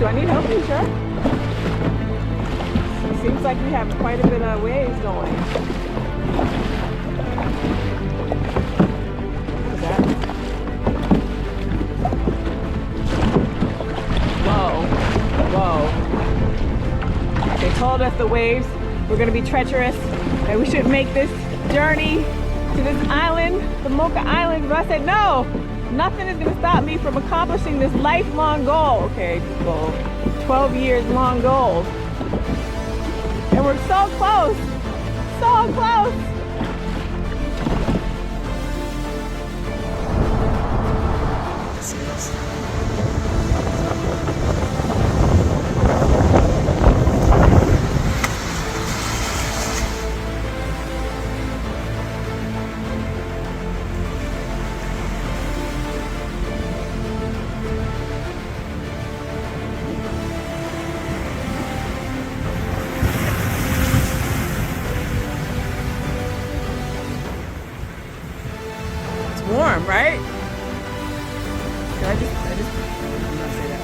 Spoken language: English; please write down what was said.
Do I need help? You sure? It seems like we have quite a bit of waves going. What's that? Whoa. Whoa. They told us the waves were going to be treacherous, that we should make this journey to this island, the Mocha Islands. But I said, no, nothing is going to stop me from accomplishing this lifelong goal. Okay, goal. 12 years long goal. And we're so close. So close. Warm, right? I'm not gonna say that.